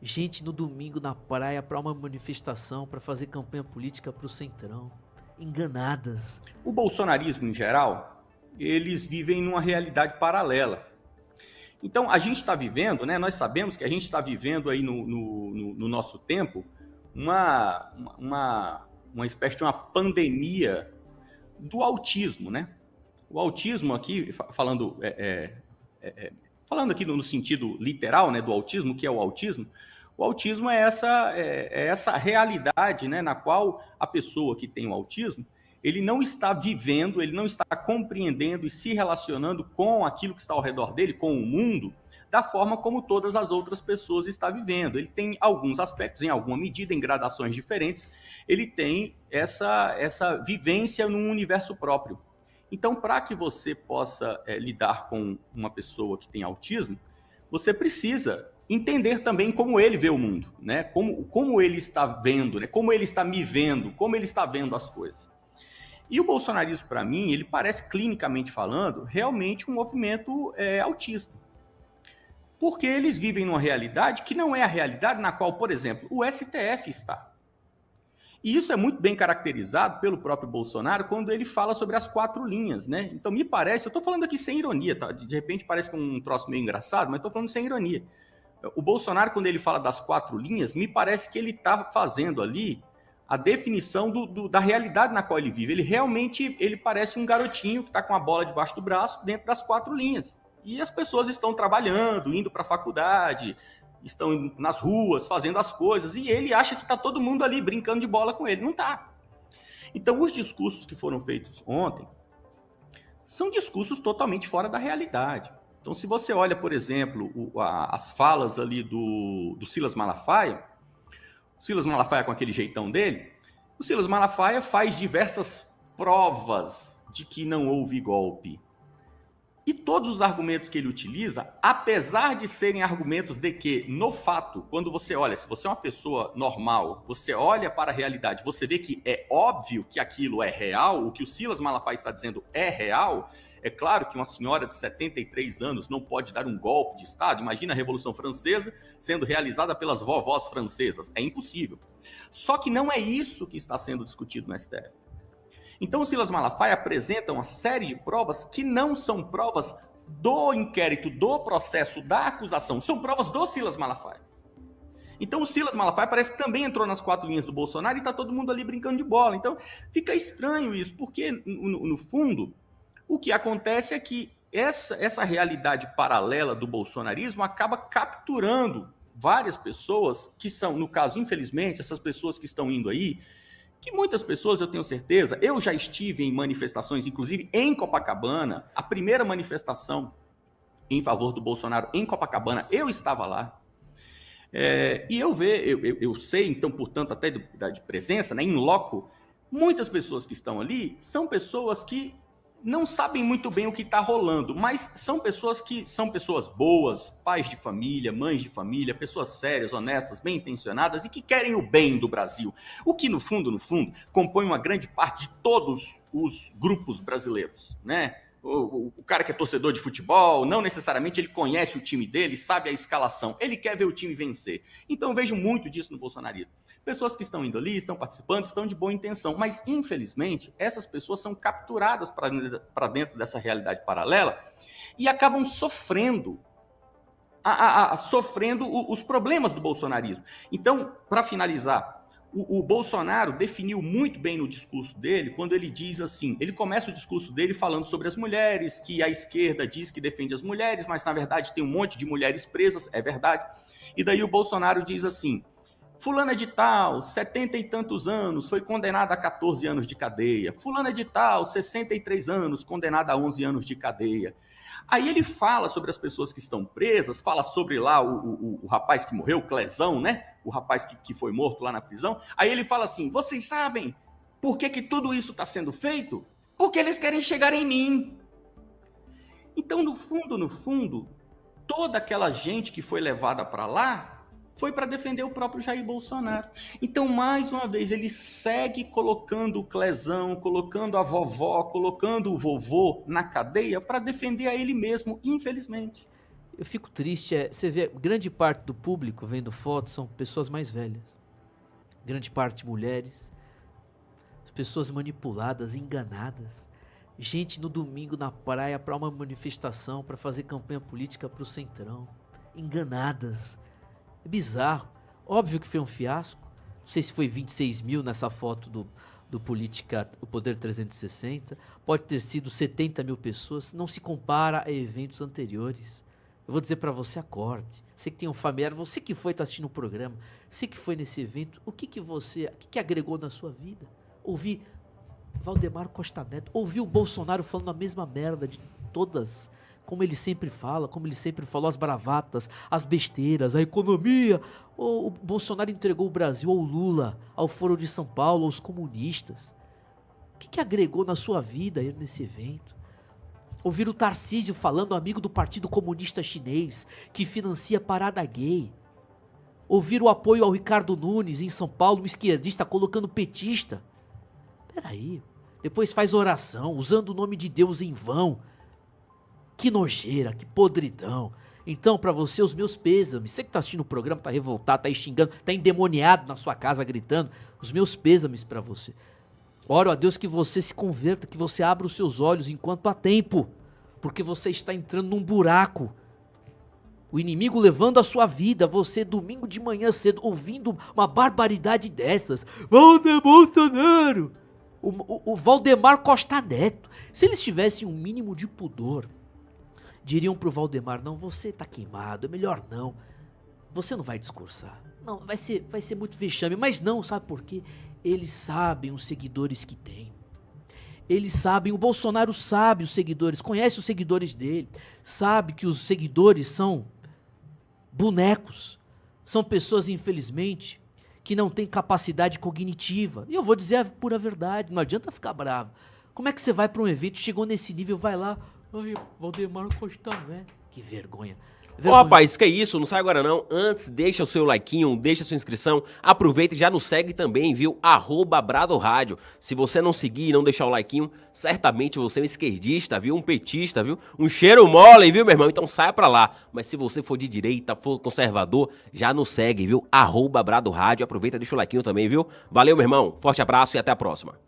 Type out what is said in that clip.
Gente no domingo na praia para uma manifestação, para fazer campanha política pro Centrão. Enganadas. O bolsonarismo, em geral, eles vivem numa realidade paralela. Então, a gente está vivendo, né? Nós sabemos que a gente está vivendo aí no nosso tempo uma espécie de uma pandemia do autismo, né? O autismo aqui, falando aqui no sentido literal, né, do autismo, que é o autismo é essa realidade, né, na qual a pessoa que tem o autismo, ele não está vivendo, ele não está compreendendo e se relacionando com aquilo que está ao redor dele, com o mundo, da forma como todas as outras pessoas estão vivendo. Ele tem alguns aspectos, em alguma medida, em gradações diferentes, ele tem essa vivência num universo próprio. Então, para que você possa lidar com uma pessoa que tem autismo, você precisa entender também como ele vê o mundo, né? Como ele está vendo, né? Como ele está me vendo, como ele está vendo as coisas. E o bolsonarismo, para mim, ele parece, clinicamente falando, realmente um movimento autista. Porque eles vivem numa realidade que não é a realidade na qual, por exemplo, o STF está. E isso é muito bem caracterizado pelo próprio Bolsonaro quando ele fala sobre as 4 linhas, né? Então, me parece, eu estou falando aqui sem ironia, tá? De repente parece que é um troço meio engraçado, mas estou falando sem ironia. O Bolsonaro, quando ele fala das 4 linhas, me parece que ele está fazendo ali a definição da realidade na qual ele vive. Ele realmente parece um garotinho que está com a bola debaixo do braço dentro das 4 linhas. E as pessoas estão trabalhando, indo para a faculdade, estão nas ruas fazendo as coisas, e ele acha que está todo mundo ali brincando de bola com ele. Não está. Então, os discursos que foram feitos ontem são discursos totalmente fora da realidade. Então, se você olha, por exemplo, as falas ali do Silas Malafaia, o Silas Malafaia com aquele jeitão dele, o Silas Malafaia faz diversas provas de que não houve golpe. E todos os argumentos que ele utiliza, apesar de serem argumentos de que, no fato, quando você olha, se você é uma pessoa normal, você olha para a realidade, você vê que é óbvio que aquilo é real, o que o Silas Malafaia está dizendo é real. É claro que uma senhora de 73 anos não pode dar um golpe de Estado. Imagina a Revolução Francesa sendo realizada pelas vovós francesas. É impossível. Só que não é isso que está sendo discutido no STF. Então, o Silas Malafaia apresenta uma série de provas que não são provas do inquérito, do processo, da acusação. São provas do Silas Malafaia. Então, o Silas Malafaia parece que também entrou nas 4 linhas do Bolsonaro e está todo mundo ali brincando de bola. Então, fica estranho isso, porque, no fundo, o que acontece é que essa realidade paralela do bolsonarismo acaba capturando várias pessoas que são, no caso, infelizmente, essas pessoas que estão indo aí, que muitas pessoas, eu tenho certeza, eu já estive em manifestações, inclusive em Copacabana, a primeira manifestação em favor do Bolsonaro em Copacabana, eu estava lá. E eu sei, então, portanto, até de presença, né, em loco, muitas pessoas que estão ali são pessoas que não sabem muito bem o que está rolando, mas são pessoas que são pessoas boas, pais de família, mães de família, pessoas sérias, honestas, bem intencionadas e que querem o bem do Brasil. O que, no fundo, compõe uma grande parte de todos os grupos brasileiros, né? O cara que é torcedor de futebol, não necessariamente ele conhece o time dele, sabe a escalação, ele quer ver o time vencer. Então eu vejo muito disso no bolsonarismo. Pessoas que estão indo ali, estão participando, estão de boa intenção, mas infelizmente essas pessoas são capturadas para dentro dessa realidade paralela e acabam sofrendo sofrendo os problemas do bolsonarismo. Então, para finalizar, o Bolsonaro definiu muito bem no discurso dele, quando ele diz assim, ele começa o discurso dele falando sobre as mulheres, que a esquerda diz que defende as mulheres, mas na verdade tem um monte de mulheres presas, é verdade. E daí o Bolsonaro diz assim, fulana de tal, 70 e tantos anos, foi condenada a 14 anos de cadeia. Fulana de tal, 63 anos, condenada a 11 anos de cadeia. Aí ele fala sobre as pessoas que estão presas, fala sobre lá o rapaz que morreu, o Clezão, né? O rapaz que foi morto lá na prisão. Aí ele fala assim, vocês sabem por que tudo isso está sendo feito? Porque eles querem chegar em mim. Então, no fundo, toda aquela gente que foi levada para lá foi para defender o próprio Jair Bolsonaro. Então, mais uma vez, ele segue colocando o Clezão, colocando a vovó, colocando o vovô na cadeia para defender a ele mesmo, infelizmente. Eu fico triste, você vê, grande parte do público vendo fotos são pessoas mais velhas. Grande parte mulheres, pessoas manipuladas, enganadas. Gente no domingo na praia para uma manifestação, para fazer campanha política para o Centrão. Enganadas. É bizarro. Óbvio que foi um fiasco. Não sei se foi 26 mil nessa foto do Política, o Poder 360. Pode ter sido 70 mil pessoas. Não se compara a eventos anteriores. Eu vou dizer para você, acorde. Você que tem um familiar, você que foi, está assistindo o programa, você que foi nesse evento, o que agregou na sua vida? Ouvir Valdemar Costa Neto, ouvir o Bolsonaro falando a mesma merda de todas, como ele sempre fala, como ele sempre falou, as bravatas, as besteiras, a economia. O Bolsonaro entregou o Brasil ao Lula, ao Foro de São Paulo, aos comunistas. O que agregou na sua vida aí nesse evento? Ouvir o Tarcísio falando, amigo do Partido Comunista Chinês, que financia parada gay. Ouvir o apoio ao Ricardo Nunes em São Paulo, um esquerdista colocando petista. Peraí, depois faz oração, usando o nome de Deus em vão. Que nojeira, que podridão. Então, pra você, os meus pêsames. Você que tá assistindo o programa, tá revoltado, tá aí xingando, tá endemoniado na sua casa, gritando. Os meus pêsames pra você. Oro a Deus que você se converta, que você abra os seus olhos enquanto há tempo. Porque você está entrando num buraco. O inimigo levando a sua vida, você domingo de manhã cedo, ouvindo uma barbaridade dessas. Walter Bolsonaro! O Valdemar Costa Neto. Se eles tivessem um mínimo de pudor, diriam pro Valdemar, não, você tá queimado, é melhor não. Você não vai discursar. Não, vai ser muito vexame. Mas não, sabe por quê? Eles sabem os seguidores que tem. Eles sabem, o Bolsonaro sabe os seguidores, conhece os seguidores dele. Sabe que os seguidores são bonecos. São pessoas, infelizmente, que não têm capacidade cognitiva. E eu vou dizer a pura verdade, não adianta ficar bravo. Como é que você vai para um evento, chegou nesse nível, vai lá, ai, Valdemar Costa Neto. Que vergonha. Ô rapaz, que é isso, não sai agora não. Antes, deixa o seu likeinho, deixa a sua inscrição. Aproveita e já nos segue também, viu? @BradoRádio. Se você não seguir e não deixar o likeinho, certamente você é um esquerdista, viu? Um petista, viu? Um cheiro mole, viu, meu irmão? Então saia pra lá. Mas se você for de direita, for conservador, já nos segue, viu? @BradoRádio. Aproveita e deixa o likeinho também, viu? Valeu, meu irmão. Forte abraço e até a próxima.